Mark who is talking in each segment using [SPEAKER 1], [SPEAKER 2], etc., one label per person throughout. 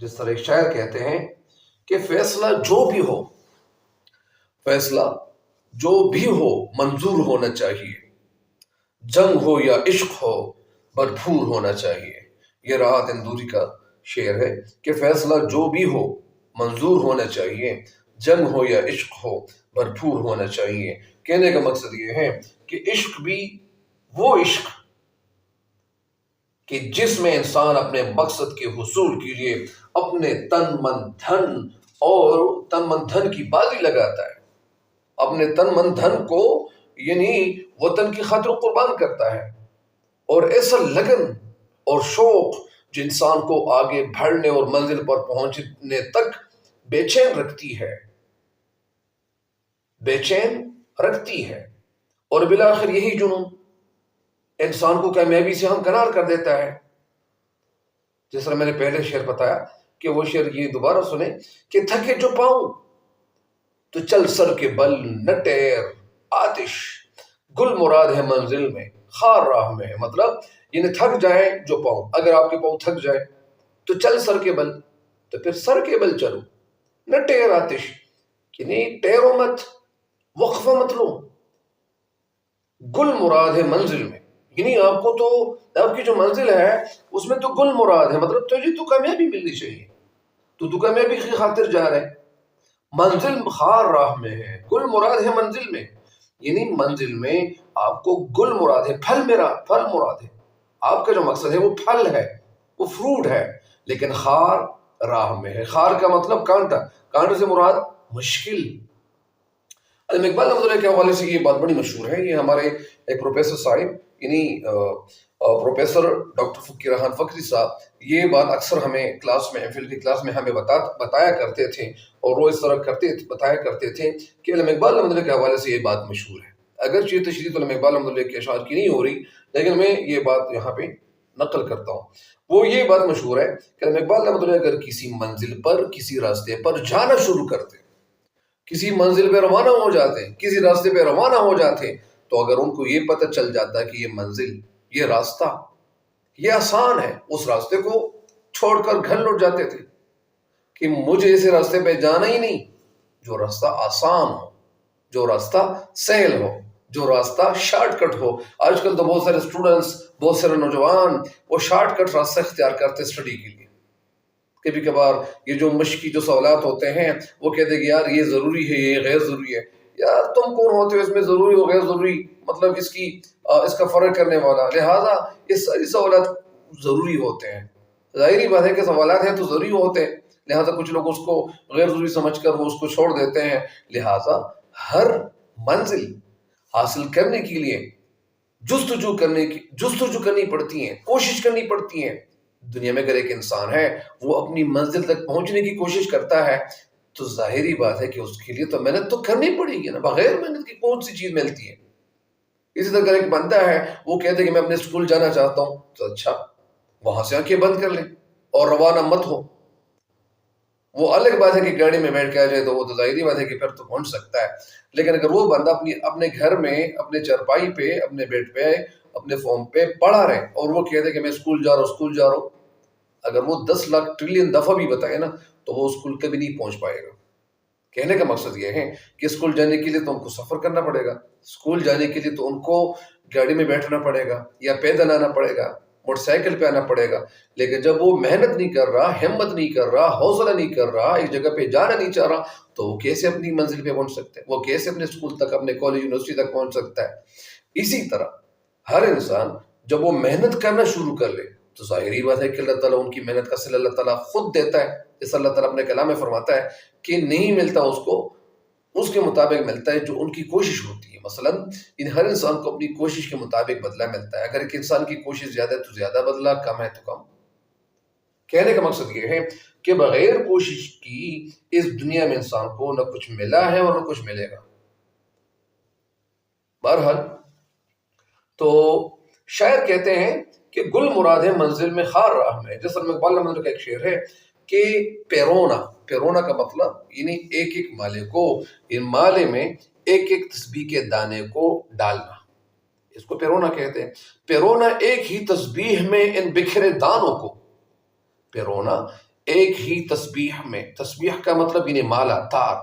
[SPEAKER 1] جس طرح ایک شاعر کہتے ہیں کہ فیصلہ جو بھی ہو، فیصلہ جو بھی ہو منظور ہونا چاہیے، جنگ ہو یا عشق ہو بھرپور ہونا چاہیے۔ یہ راحت اندوری کا شعر ہے کہ فیصلہ جو بھی ہو منظور ہونا چاہیے، جنگ ہو یا عشق ہو بھرپور ہونا چاہیے۔ کہنے کا مقصد یہ ہے کہ عشق بھی وہ عشق کہ جس میں انسان اپنے مقصد کے حصول کے لیے اپنے تن من دھن کی بازی لگاتا ہے، اپنے تن من دھن کو یعنی وطن کی خاطر قربان کرتا ہے، اور ایسا لگن اور شوق جو انسان کو آگے بڑھنے اور منزل پر پہنچنے تک بے چین رکھتی ہے، اور بالآخر یہی جنون انسان کو کامیابی سے ہمکنار کر دیتا ہے۔ جس طرح میں نے پہلے شعر بتایا کہ وہ شعر یہ دوبارہ سنیں کہ تھکے جو پاؤں تو چل سر کے بل، نہ ٹیر آتش گل مراد ہے منزل میں، خار راہ میں ہے۔ مطلب یعنی تھک جائے جو پاؤں، اگر آپ کے پاؤں تھک جائے تو چل سر کے بل، تو پھر سر کے بل چلو، نہ ٹیر آتش یعنی ٹیرو مت، وقفہ مت لو، گل مراد ہے منزل میں، یعنی آپ کو تو آپ کی جو منزل ہے اس میں تو گل مراد ہے، مطلب تجھے تو کامیابی ملنی چاہیے، تو کامیابی کی خاطر جا رہے۔ منزل خار راہ میں ہے، گل مراد ہے منزل میں، یعنی منزل میں آپ کو گل مراد ہے، پھل مراد ہے، آپ کا جو مقصد ہے وہ پھل ہے، وہ فروٹ ہے، لیکن خار راہ میں ہے۔ خار کا مطلب کانٹا سے مراد مشکل۔ علم اقبال رحمۃ اللہ کے حوالے سے یہ بات بڑی مشہور ہے، یہ ہمارے ایک پروفیسر صاحب یعنی پروفیسر ڈاکٹر فقیر رحان فقری صاحب یہ بات اکثر ہمیں کلاس میں MPhil کی کلاس میں ہمیں بتایا کرتے تھے، اور وہ اس طرح بتایا کرتے تھے کہ علم اقبال رحمۃ اللہ کے حوالے سے یہ بات مشہور ہے۔ اگرچہ تشریح علم اقبال رحمۃ اللہ کے اشعار کی نہیں ہو رہی، لیکن میں یہ بات یہاں پہ نقل کرتا ہوں۔ وہ یہ بات مشہور ہے کہ علم اقبال رحمۃ اللہ اگر کسی منزل پر، کسی راستے پر جانا شروع کرتے، کسی منزل پہ روانہ ہو جاتے، کسی راستے پہ روانہ ہو جاتے، تو اگر ان کو یہ پتہ چل جاتا کہ یہ منزل، یہ راستہ، یہ آسان ہے، اس راستے کو چھوڑ کر گھر لوٹ جاتے تھے کہ مجھے اس راستے پہ جانا ہی نہیں۔ جو راستہ آسان ہو، جو راستہ سہل ہو، جو راستہ شارٹ کٹ ہو۔ آج کل تو بہت سارے اسٹوڈنٹس، بہت سارے نوجوان وہ شارٹ کٹ راستہ اختیار کرتے اسٹڈی کے لیے۔ کبھی کبھار یہ جو مشقی جو سوالات ہوتے ہیں وہ کہتے ہیں کہ یار یہ ضروری ہے، یہ غیر ضروری ہے۔ یار تم کون ہوتے ہو اس میں ضروری ہو غیر ضروری مطلب اس کا فرق کرنے والا؟ لہٰذا یہ ساری سوالات ضروری ہوتے ہیں۔ ظاہری بات ہے کہ سوالات ہیں تو ضروری ہوتے ہیں، لہٰذا کچھ لوگ اس کو غیر ضروری سمجھ کر وہ اس کو چھوڑ دیتے ہیں۔ لہٰذا ہر منزل حاصل کرنے کے لیے جستجو کرنی پڑتی ہیں، کوشش کرنی پڑتی ہیں۔ دنیا میں اگر ایک انسان ہے وہ اپنی منزل تک پہنچنے کی کوشش کرتا ہے تو ظاہری بات ہے کہ اس کے لیے تو محنت تو کرنی پڑے گی نا، بغیر محنت کی کون سی چیز ملتی ہے۔ اسی طرح ایک بندہ ہے وہ کہتے ہیں کہ میں اپنے اسکول جانا چاہتا ہوں، تو اچھا وہاں سے آنکھیں بند کر لیں اور روانہ مت ہو۔ وہ الگ بات ہے کہ گاڑی میں بیٹھ کے آ جائے تو وہ تو ظاہری بات ہے کہ پھر تو پہنچ سکتا ہے، لیکن اگر وہ بندہ اپنے گھر میں اپنے چرپائی پہ، اپنے بیڈ پہ، اپنے فارم پہ پڑھا رہے اور وہ کہتے کہ میں اسکول جا رہا ہوں، اگر وہ 10 لاکھ ٹریلین دفعہ بھی بتائے نا تو وہ اسکول کبھی نہیں پہنچ پائے گا۔ کہنے کا مقصد یہ ہے کہ اسکول جانے کے لیے تو ان کو سفر کرنا پڑے گا، اسکول جانے کے لیے تو ان کو گاڑی میں بیٹھنا پڑے گا یا پیدل آنا پڑے گا، موٹر سائیکل پہ آنا پڑے گا۔ لیکن جب وہ محنت نہیں کر رہا، ہمت نہیں کر رہا، حوصلہ نہیں کر رہا، ایک جگہ پہ جانا نہیں چاہ رہا، تو وہ کیسے اپنی منزل پہ پہنچ سکتا ہے؟ وہ کیسے اپنے اسکول تک، اپنے کالج یونیورسٹی تک پہنچ سکتا ہے؟ اسی طرح ہر انسان جب وہ محنت کرنا شروع کر لے تو ظاہری بات ہے کہ اللہ تعالیٰ ان کی محنت کا صلہ اللہ تعالیٰ خود دیتا ہے، جیسا اللہ تعالیٰ اپنے کلام میں فرماتا ہے کہ نہیں ملتا اس کو، اس کے مطابق ملتا ہے جو ان کی کوشش ہوتی ہے۔ مثلاً ہر انسان کو اپنی کوشش کے مطابق بدلہ ملتا ہے۔ اگر ایک انسان کی کوشش زیادہ ہے تو زیادہ بدلہ، کم ہے تو کم۔ کہنے کا مقصد یہ ہے کہ بغیر کوشش کی اس دنیا میں انسان کو نہ کچھ ملا ہے اور نہ کچھ ملے گا۔ بہرحال تو شاعر کہتے ہیں کہ گل مراد ہے منزل میں، خار راہ میں۔ جیسا اقبال رحمۃ اللہ کا ایک شعر ہے کہ پیرونا کا مطلب یعنی ایک ایک مالے کو، ان مالے میں ایک ایک تسبیح کے دانے کو ڈالنا، اس کو پیرونا کہتے ہیں۔ پیرونا ایک ہی تسبیح میں ان بکھرے دانوں کو، پیرونا ایک ہی تسبیح میں، تسبیح کا مطلب یعنی مالا تار،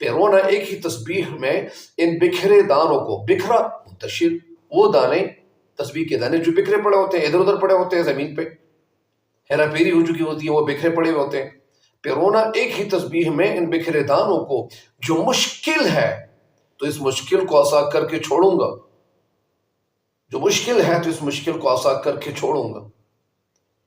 [SPEAKER 1] پیرونا ایک ہی تسبیح میں ان بکھرے دانوں کو، بکھرا منتشر، وہ دانے تسبیح کے دانے جو بکھرے پڑے ہوتے ہیں، ادھر ادھر پڑے ہوتے ہیں زمین پہ، ہیرا پھیری ہو چکی ہوتی ہے، وہ بکھرے پڑے ہوئے ہوتے ہیں، پیرونا ایک ہی تسبیح میں ان بکھرے دانوں کو جو مشکل ہے تو اس مشکل کو آسان کر کے چھوڑوں گا، جو مشکل ہے تو اس مشکل کو آسان کر کے چھوڑوں گا،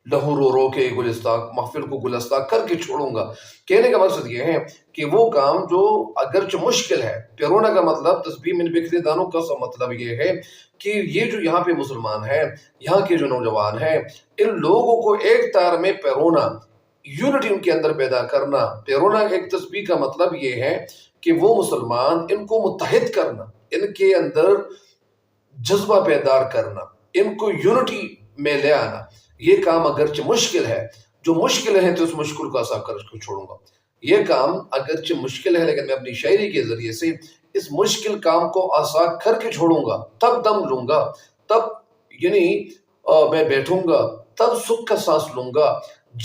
[SPEAKER 1] لہو رو رو کے گلستہ محفل کو گلستہ کر کے چھوڑوں گا۔ کہنے کا مقصد یہ ہے کہ وہ کام جو اگرچہ مشکل ہے، پیرونا کا مطلب تسبیح من بکھرے دانوں کا مطلب یہ ہے کہ یہ جو یہاں پہ مسلمان ہیں، یہاں کے جو نوجوان ہیں، ان لوگوں کو ایک تار میں پیرونا، یونٹی ان کے اندر پیدا کرنا۔ پیرونا ایک تسبیح کا مطلب یہ ہے کہ وہ مسلمان ان کو متحد کرنا، ان کے اندر جذبہ بیدار کرنا، ان کو یونٹی میں لے آنا۔ یہ کام اگرچہ مشکل ہے، جو مشکل ہے تو اس مشکل کو آسان کر کے چھوڑوں گا۔ یہ کام اگرچہ مشکل ہے لیکن میں اپنی شاعری کے ذریعے سے اس مشکل کام کو آسان کر کے چھوڑوں گا، تب دم لوں گا، تب یعنی میں بیٹھوں گا، تب سکھ کا سانس لوں گا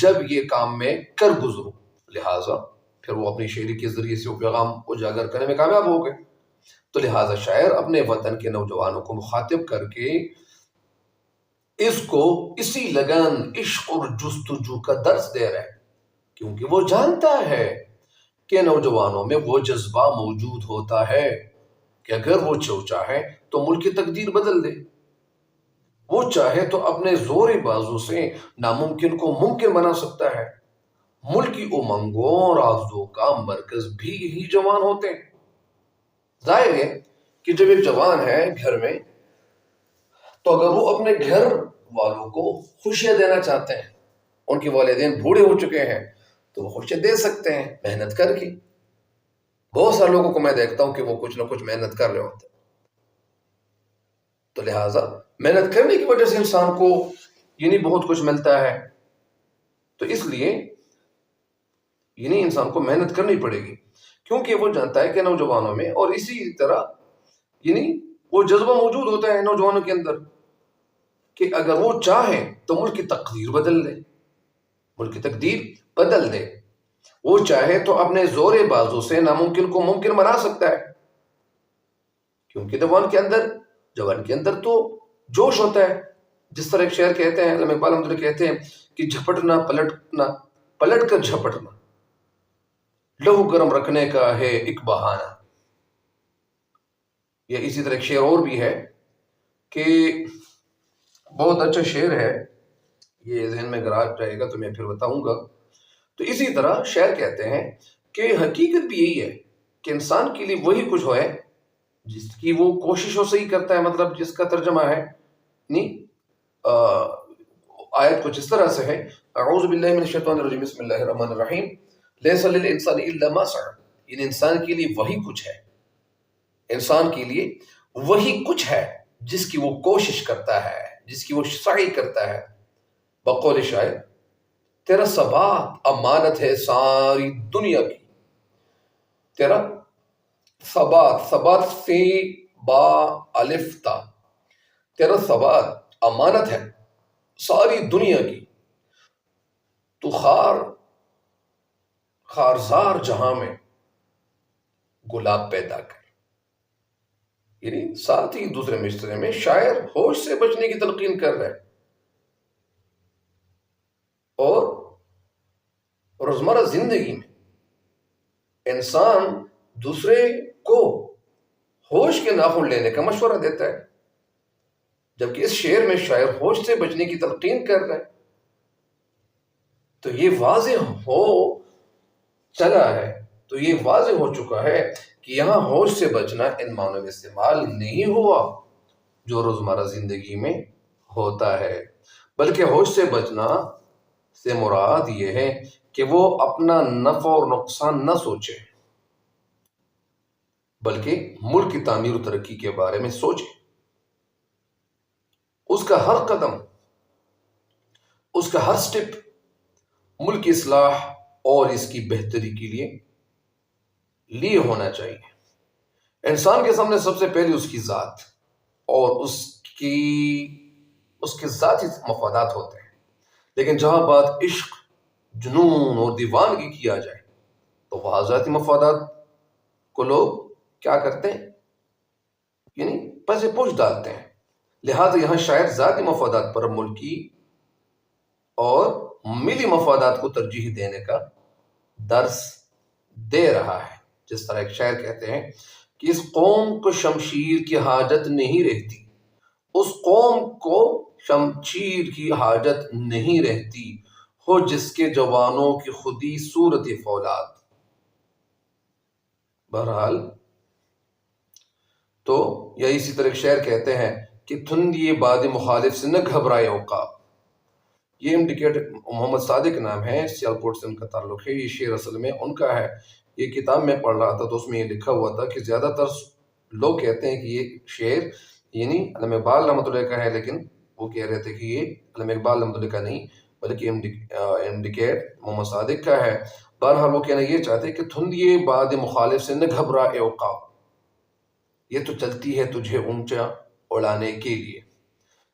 [SPEAKER 1] جب یہ کام میں کر گزروں۔ لہٰذا پھر وہ اپنی شاعری کے ذریعے سے وہ پیغام اجاگر کرنے میں کامیاب ہو گئے۔ تو لہٰذا شاعر اپنے وطن کے نوجوانوں کو مخاطب کر کے اس کو اسی لگن، عشق اور جستجو کا درس دے رہے ہیں، کیونکہ وہ جانتا ہے کہ نوجوانوں میں وہ جذبہ موجود ہوتا ہے کہ اگر وہ چاہے تو ملک کی تقدیر بدل دے، وہ چاہے تو اپنے زور بازو سے ناممکن کو ممکن بنا سکتا ہے۔ ملکی امنگوں اور آرزو کا مرکز بھی یہی جوان ہوتے ہیں۔ ظاہر ہے کہ جب ایک جوان ہے گھر میں، تو اگر وہ اپنے گھر والوں کو خوشیاں دینا چاہتے ہیں، ان کے والدین بوڑھے ہو چکے ہیں تو وہ خوشیاں دے سکتے ہیں محنت کر کے۔ بہت سارے لوگوں کو میں دیکھتا ہوں کہ وہ کچھ نہ کچھ محنت کر رہے ہوتے ہیں، تو لہٰذا محنت کرنے کی وجہ سے انسان کو یعنی بہت کچھ ملتا ہے، تو اس لیے یعنی انسان کو محنت کرنی پڑے گی، کیونکہ وہ جانتا ہے کہ نوجوانوں میں، اور اسی طرح یعنی وہ جذبہ موجود ہوتا ہے نوجوانوں کے اندر کہ اگر وہ چاہیں تو ملک کی تقدیر بدل دے، ملک کی تقدیر بدل دے، وہ چاہے تو اپنے زور بازو سے ناممکن کو ممکن بنا سکتا ہے، کیونکہ جوان کے اندر تو جوش ہوتا ہے۔ جس طرح ایک شعر کہتے ہیں، علامہ اقبال رحمۃ اللہ کہتے ہیں کہ جھپٹنا پلٹنا، پلٹ کر جھپٹنا لہو گرم رکھنے کا ہے ایک بہانہ۔ یا اسی طرح ایک شعر اور بھی ہے کہ بہت اچھا شعر ہے، یہ ذہن میں اگر آ جائے گا تو میں پھر بتاؤں گا۔ تو اسی طرح شاعر کہتے ہیں کہ حقیقت بھی یہی ہے کہ انسان کے لیے وہی کچھ ہوئے جس کی وہ کوششوں سے ہی کرتا ہے، مطلب جس کا ترجمہ ہے آیت کچھ اس طرح سے ہے، اعوذ باللہ من الشیطان الرجیم، بسم اللہ الرحمن الرحیم، لیس للانسان الا ما سعى، یعنی انسان کے لیے وہی کچھ ہے، انسان کے لیے وہی کچھ ہے جس کی وہ کوشش کرتا ہے، جس کی وہ سعی کرتا ہے۔ بقول شاعر، تیرا ثبات امانت ہے ساری دنیا کی، تیرا ثبات سے با الف تا، تیرا ثبات امانت ہے ساری دنیا کی، تو خارزار جہاں میں گلاب پیدا کر۔ یعنی ساتھ ہی دوسرے مصرعے میں شاعر ہوش سے بچنے کی تلقین کر رہا ہے، اور روزمرہ زندگی میں انسان دوسرے کو ہوش کے ناخن لینے کا مشورہ دیتا ہے، جبکہ اس شعر میں شاعر ہوش سے بچنے کی تلقین کر رہا ہے۔ تو یہ واضح ہو چلا ہے، تو یہ واضح ہو چکا ہے کہ یہاں ہوش سے بچنا ان معنوں میں استعمال نہیں ہوا جو روزمرہ زندگی میں ہوتا ہے، بلکہ ہوش سے بچنا سے مراد یہ ہے کہ وہ اپنا نفع اور نقصان نہ سوچے، بلکہ ملک کی تعمیر و ترقی کے بارے میں سوچے، اس کا ہر قدم، اس کا ہر سٹیپ ملک کی اصلاح اور اس کی بہتری کے لیے ہونا چاہیے۔ انسان کے سامنے سب سے پہلے اس کی ذات اور اس کے ذاتی مفادات ہوتے ہیں، لیکن جہاں بات عشق، جنون اور دیوانگی کیا جائے تو وہاں ذاتی مفادات کو لوگ کیا کرتے ہیں، یعنی پسے پوچھ ڈالتے ہیں. لہذا یہاں شاعر ذاتی مفادات پر ملکی اور ملی مفادات کو ترجیح دینے کا درس دے رہا ہے. جس طرح ایک شاعر کہتے ہیں کہ اس قوم کو شمشیر کی حاجت نہیں رہتی، اس قوم کو شمشیر کی حاجت نہیں رہتی، ہو جس کے جوانوں کی خودی صورت فولاد. بہرحال تو یا اسی طرح ایک شعر کہتے ہیں کہ تھندی باد مخالف سے نہ گھبرائے عقاب. یہ انڈیکیٹ محمد صادق نام ہے، سیالکوٹ سے ان کا تعلق ہے. یہ شعر اصل میں ان کا ہے. یہ کتاب میں پڑھ رہا تھا تو اس میں یہ لکھا ہوا تھا کہ زیادہ تر لوگ کہتے ہیں کہ یہ شعر یعنی علامہ اقبال رحمۃ اللہ کا ہے، لیکن وہ کہہ رہے تھے کہ یہ علامہ اقبال رحمۃ اللہ کا نہیں بلکہ انڈیکیٹ محمد صادق کا ہے. بہرحال وہ کہنا یہ چاہتے کہ تھندی باد مخالف سے نہ گھبرائے عقاب، یہ تو چلتی ہے تجھے اونچا اڑانے کے لیے.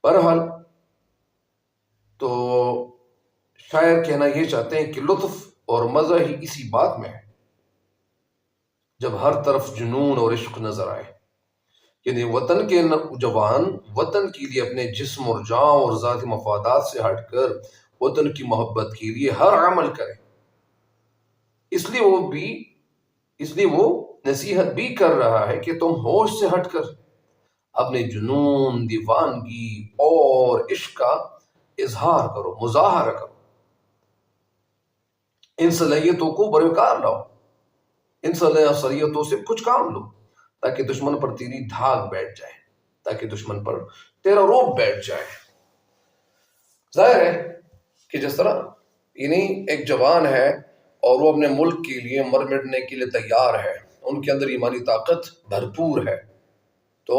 [SPEAKER 1] بہرحال تو شاعر کہنا یہ چاہتے ہیں کہ لطف اور مزہ ہی اسی بات میں ہے جب ہر طرف جنون اور عشق نظر آئے. یعنی وطن کے جوان وطن کے لیے اپنے جسم اور جان اور ذاتی مفادات سے ہٹ کر وطن کی محبت کے لیے ہر عمل کرے. اس لیے وہ نصیحت بھی کر رہا ہے کہ تم ہوش سے ہٹ کر اپنے جنون، دیوانگی اور عشق کا اظہار کرو، مظاہرہ کرو. ان صلاحیتوں کو بروکار لاؤ، ان صلاحیتوں سے کچھ کام لو تاکہ دشمن پر تیری دھاک بیٹھ جائے، تاکہ دشمن پر تیرا روب بیٹھ جائے. ظاہر ہے کہ جس طرح یعنی ایک جوان ہے اور وہ اپنے ملک کے لیے مر مٹنے کے لیے تیار ہے، ان کے اندر ایمانی طاقت بھرپور ہے، تو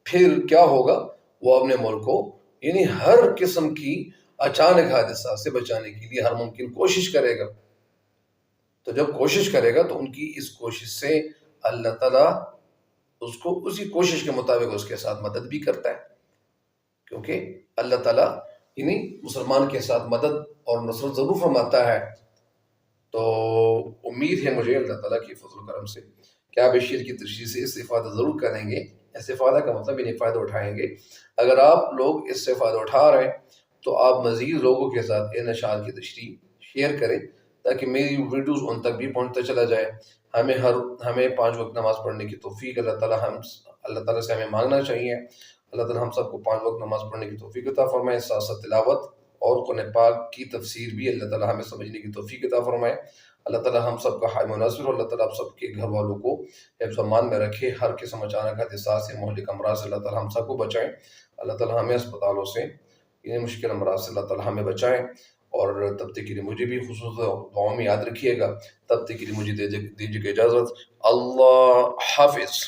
[SPEAKER 1] پھر کیا ہوگا، وہ اپنے ملک کو یعنی ہر قسم کی اچانک حادثات سے بچانے کے لیے ہر ممکن کوشش کرے گا. تو جب کوشش کرے گا تو ان کی اس کوشش سے اللہ تعالیٰ اس کو اسی کوشش کے مطابق اس کے ساتھ مدد بھی کرتا ہے، کیونکہ اللہ تعالیٰ یعنی مسلمان کے ساتھ مدد اور نصرت ضرور فرماتا ہے. تو امید ہے مجھے اللہ تعالیٰ کی فضل و کرم سے کہ آپ اس شعر کی تشریح سے استفادہ ضرور کریں گے. استفادہ کا مطلب انہیں فائدہ اٹھائیں گے. اگر آپ لوگ اس سے فائدہ اٹھا رہے ہیں تو آپ مزید لوگوں کے ساتھ ان اشعار کی تشریح شیئر کریں تاکہ میری ویڈیوز ان تک بھی پہنچتا چلا جائے. ہمیں 5 وقت نماز پڑھنے کی توفیق اللہ تعالیٰ سے ہمیں مانگنا چاہیے. اللہ تعالیٰ ہم سب کو 5 وقت نماز پڑھنے کی توفیق عطا فرمائے. ساتھ ساتھ تلاوت اور قرآن پاک کی تفسیر بھی اللہ تعالیٰ ہمیں سمجھنے کی توفیق عطا فرمائے. اللہ تعالیٰ ہم سب کا حائم و ناصر ہو. اللہ تعالیٰ آپ سب کے گھر والوں کو حفظ و امان میں رکھے. ہر قسم اچانک حادثات سے، مہلک امراض سے اللہ تعالیٰ ہم سب کو بچائیں. اللہ تعالیٰ ہمیں اسپتالوں سے، انہیں مشکل امراض سے اللہ تعالیٰ ہمیں بچائیں. اور تب تک کے لیے مجھے بھی خصوصاً دعاؤں میں یاد رکھیے گا. تب تک کے لیے مجھے دیجیے اجازت. اللہ حافظ.